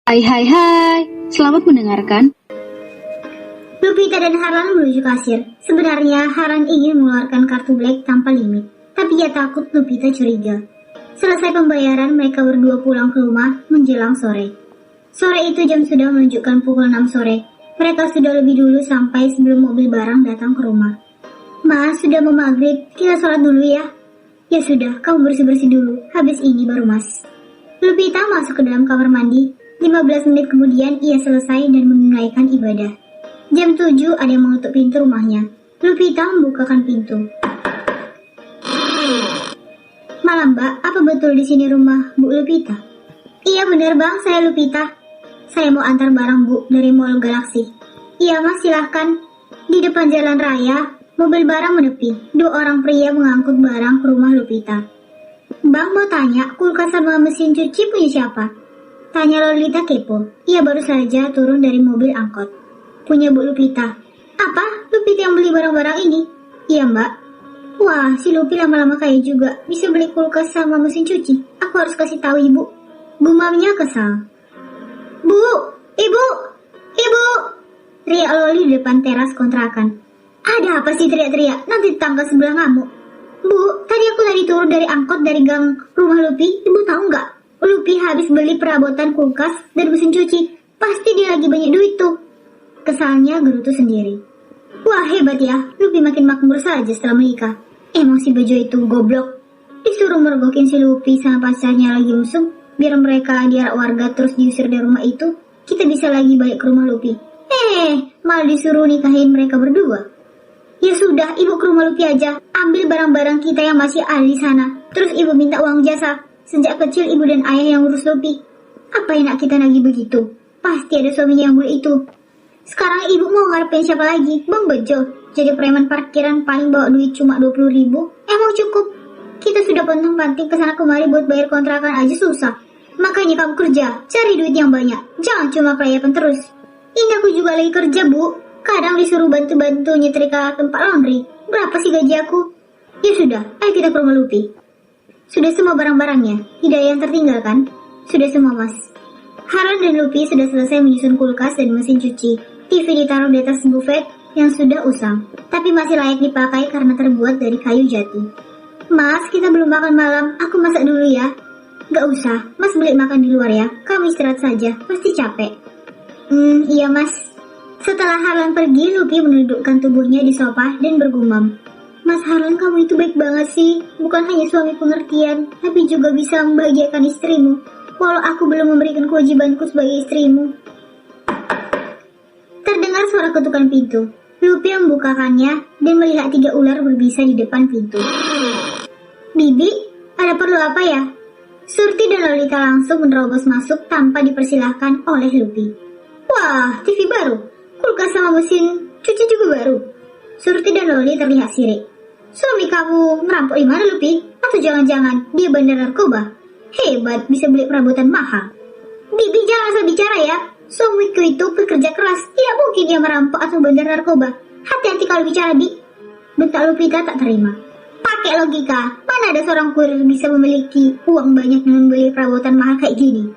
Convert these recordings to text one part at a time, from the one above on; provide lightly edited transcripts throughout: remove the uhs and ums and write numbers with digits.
Hai, selamat mendengarkan. Lupita dan Harlan menuju kasir. Sebenarnya Harlan ingin mengeluarkan kartu black tanpa limit, tapi ia takut Lupita curiga. Selesai pembayaran, mereka berdua pulang ke rumah menjelang sore. Sore itu jam sudah menunjukkan pukul 6 sore. Mereka sudah lebih dulu sampai sebelum mobil barang datang ke rumah. Mas, sudah mau maghrib, kita sholat dulu ya. Ya sudah, kamu bersih-bersih dulu, habis ini baru mas. Lupita masuk ke dalam kamar mandi. 15 menit kemudian ia selesai dan menunaikan ibadah. Jam 7 ada yang mengetuk pintu rumahnya. Lupita membukakan pintu. Malam mbak, apa betul di sini rumah Bu Lupita? Iya benar bang, saya Lupita. Saya mau antar barang bu dari Mall Galaxy. Iya mas, silahkan. Di depan jalan raya, mobil barang menepi. 2 orang pria mengangkut barang ke rumah Lupita. Bang mau tanya, kulkas sama mesin cuci punya siapa? Tanya Lolita kepo. Ia baru saja turun dari mobil angkot. Punya Bu Lupita. Apa? Lupita yang beli barang-barang ini? Iya mbak. Wah, si Lupi lama-lama kaya juga. Bisa beli kulkas sama mesin cuci. Aku harus kasih tahu ibu. Gumamnya kesal. Bu! Ibu! Ibu! Teriak Loli di depan teras kontrakan. Ada apa sih teriak-teriak? Nanti tetangga sebelah ngamuk. Bu, tadi aku turun dari angkot dari gang rumah Lupi. Ibu tahu nggak? Lupi habis beli perabotan kulkas dan mesin cuci. Pasti dia lagi banyak duit tuh. Kesalnya gerutu sendiri. Wah hebat ya, Lupi makin makmur saja setelah menikah. Emang si Bejo itu goblok. Disuruh mergokin si Lupi sama pacarnya lagi musuh, biar mereka diarak warga terus diusir dari rumah itu, kita bisa lagi balik ke rumah Lupi. Malah disuruh nikahin mereka berdua. Ya sudah, ibu ke rumah Lupi aja. Ambil barang-barang kita yang masih ada di sana. Terus ibu minta uang jasa. Sejak kecil ibu dan ayah yang ngurus Lupi. Apa enak kita lagi begitu? Pasti ada suaminya yang bule itu. Sekarang ibu mau ngarepin siapa lagi? Bang Bejo. Jadi preman parkiran paling bawa duit cuma 20.000. Emang cukup? Kita sudah pontang-panting kesana kemari buat bayar kontrakan aja susah. Makanya kamu kerja, cari duit yang banyak. Jangan cuma kelayapan terus. Ini aku juga lagi kerja bu. Kadang disuruh bantu-bantu nyetrika tempat laundry. Berapa sih gaji aku? Ya sudah, ayo kita ke rumah Lupi. Sudah semua barang-barangnya? Tidak ada yang tertinggal kan? Sudah semua mas. Harlan dan Lupi sudah selesai menyusun kulkas dan mesin cuci. TV ditaruh di atas buffet yang sudah usang, tapi masih layak dipakai karena terbuat dari kayu jati. Mas, kita belum makan malam. Aku masak dulu ya. Gak usah, mas beli makan di luar ya. Kamu istirahat saja, pasti capek. Iya mas. Setelah Harlan pergi, Lupi menundukkan tubuhnya di sofa dan bergumam. Mas Harlan, kamu itu baik banget sih. Bukan hanya suami pengertian, tapi juga bisa membahagiakan istrimu. Walau aku belum memberikan kewajibanku sebagai istrimu. Terdengar suara ketukan pintu. Lupi membukakannya dan melihat 3 ular berbisa di depan pintu. Bibi, ada perlu apa ya? Surti dan Lolita langsung menerobos masuk tanpa dipersilahkan oleh Lupi. Wah, TV baru. Kulkas sama mesin cuci juga baru. Surti dan Loli terlihat sirik. Suami kamu merampok di mana Lupi? Atau jangan-jangan dia bandar narkoba? Hebat, bisa beli perabotan mahal. Bibi jangan asal bicara ya. Suamiku itu pekerja keras. Tidak mungkin dia merampok atau bandar narkoba. Hati-hati kalau bicara, Bi. Bentak Lupita tak terima. Pakai logika. Mana ada seorang kurir bisa memiliki uang banyak dan membeli perabotan mahal kayak gini?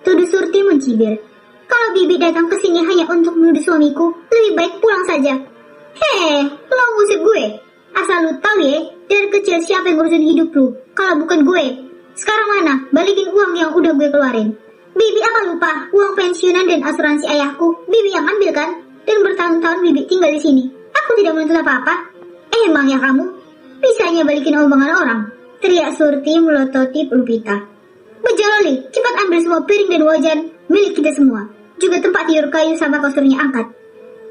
Tuduh Surti mencibir. Kalau Bibi datang ke sini hanya untuk menuduh suamiku, lebih baik pulang saja. Lo ngusir gue. Asal lu tahu ya, dari kecil siapa yang ngurusin hidup lu? Kalau bukan gue. Sekarang mana? Balikin uang yang udah gue keluarin. Bibi apa lupa? Uang pensiunan dan asuransi ayahku, Bibi yang ambil kan? Dan bertahun-tahun Bibi tinggal di sini. Aku tidak menuntut apa-apa. Emang ya kamu? Bisanya balikin omongan orang. Teriak Surti melototi Lupita. Bejo Loli, cepat ambil semua piring dan wajan milik kita semua. Juga tempat tidur kayu sama kasurnya angkat.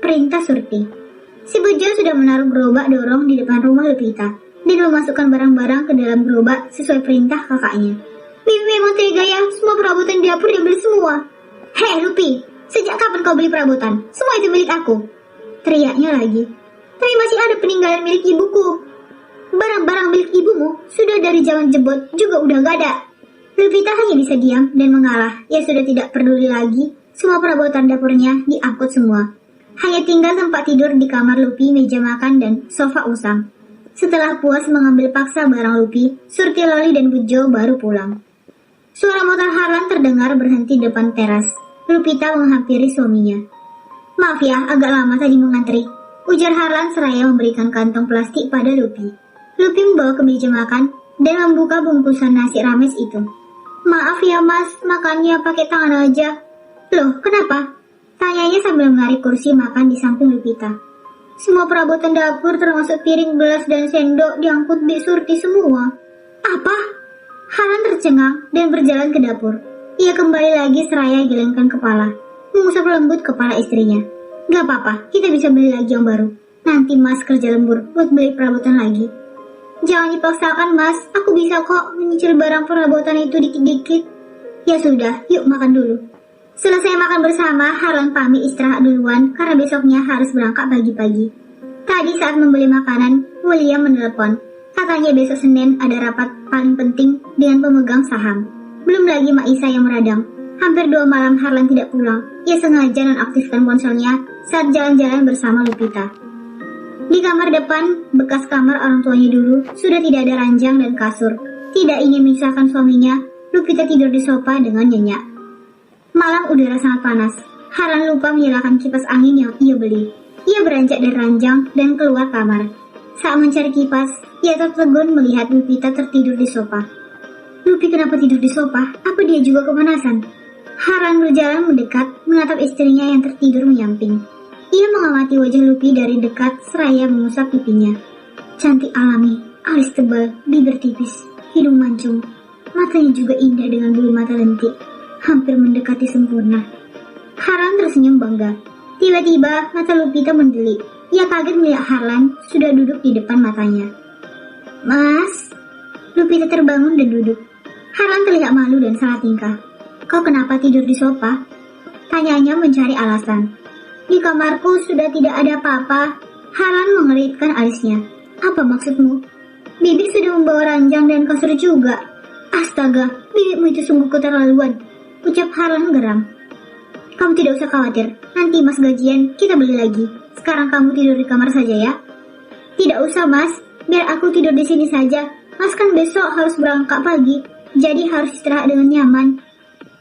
Perintah Surti. Si Bejo sudah menaruh gerobak dorong di depan rumah Lupita dan memasukkan barang-barang ke dalam gerobak sesuai perintah kakaknya. Bibi memang tega ya, semua perabotan di dapur dia beli semua. Lupi, sejak kapan kau beli perabotan? Semua itu milik aku. Teriaknya lagi. Tapi masih ada peninggalan milik ibuku. Barang-barang milik ibumu sudah dari zaman jebot juga udah gak ada. Lupita hanya bisa diam dan mengalah. Ia sudah tidak peduli lagi. Semua perabotan dapurnya diangkut semua. Hanya tinggal tempat tidur di kamar Lupi, meja makan, dan sofa usang. Setelah puas mengambil paksa barang Lupi, Surti, Loli, dan Bejo baru pulang. Suara motor Harlan terdengar berhenti depan teras. Lupita menghampiri suaminya. "Maaf ya, agak lama tadi mengantri," ujar Harlan seraya memberikan kantong plastik pada Lupi. Lupi membawa ke meja makan dan membuka bungkusan nasi rames itu. "Maaf ya mas, makannya pakai tangan aja." "Loh, kenapa?" tanyanya sambil menarik kursi makan di samping Lupita. "Semua perabotan dapur termasuk piring, gelas, dan sendok diangkut Bi Surti semua." "Apa?" Harlan tercengang dan berjalan ke dapur. Ia kembali lagi seraya gelengkan kepala, mengusap lembut kepala istrinya. "Gak apa-apa, kita bisa beli lagi yang baru. Nanti mas kerja lembur buat beli perabotan lagi." "Jangan dipaksakan mas, aku bisa kok menyicil barang perabotan itu dikit-dikit." "Ya sudah, yuk makan dulu." Selesai makan bersama, Harlan pamit istirahat duluan karena besoknya harus berangkat pagi-pagi. Tadi saat membeli makanan, William menelpon. Katanya besok Senin ada rapat paling penting dengan pemegang saham. Belum lagi Mak Isa yang meradang. Hampir 2 malam Harlan tidak pulang. Ia sengaja nonaktifkan ponselnya saat jalan-jalan bersama Lupita. Di kamar depan, bekas kamar orang tuanya dulu, sudah tidak ada ranjang dan kasur. Tidak ingin menyusahkan suaminya, Lupita tidur di sofa dengan nyenyak. Malam udara sangat panas. Harlan lupa menyalakan kipas angin yang ia beli. Ia beranjak dari ranjang dan keluar kamar. Saat mencari kipas, ia tertegun melihat Lupita tertidur di sofa. "Lupi kenapa tidur di sofa? Apa dia juga kepanasan?" Harlan berjalan mendekat, menatap istrinya yang tertidur menyamping. Ia mengamati wajah Lupi dari dekat seraya mengusap pipinya. Cantik alami, alis tebal, bibir tipis, hidung mancung. Matanya juga indah dengan bulu mata lentik, hampir mendekati sempurna. Harlan tersenyum bangga. Tiba-tiba mata Lupita mendelik. Ia kaget melihat Harlan sudah duduk di depan matanya. "Mas?" Lupita terbangun dan duduk. Harlan terlihat malu dan salah tingkah. "Kau kenapa tidur di sofa?" tanyanya mencari alasan. "Di kamarku sudah tidak ada apa-apa." Harlan mengeritkan alisnya. "Apa maksudmu?" "Bibi sudah membawa ranjang dan kasur juga." "Astaga, bibitmu itu sungguh keterlaluan," ucap Harlan geram. "Kamu tidak usah khawatir, nanti mas gajian kita beli lagi. Sekarang kamu tidur di kamar saja ya." "Tidak usah mas, biar aku tidur di sini saja. Mas kan besok harus berangkat pagi, jadi harus istirahat dengan nyaman."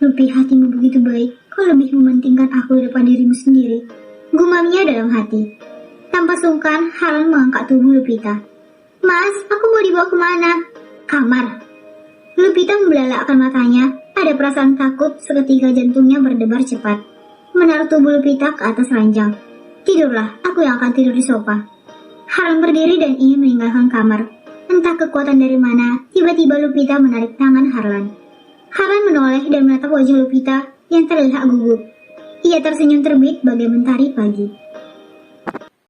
"Lupi, hatimu begitu baik, kau lebih mementingkan aku daripada dirimu sendiri," gumamnya dalam hati. Tanpa sungkan, Harlan mengangkat tubuh Lupita. "Mas, aku mau dibawa kemana?" "Kamar." Lupita membelalakkan matanya, ada perasaan takut seketika jantungnya berdebar cepat. Menaruh tubuh Lupita ke atas ranjang. "Tidurlah, aku yang akan tidur di sofa." Harlan berdiri dan ingin meninggalkan kamar. Entah kekuatan dari mana, tiba-tiba Lupita menarik tangan Harlan. Harlan menoleh dan menatap wajah Lupita yang terlihat gugup. Ia tersenyum terbit bagai mentari pagi.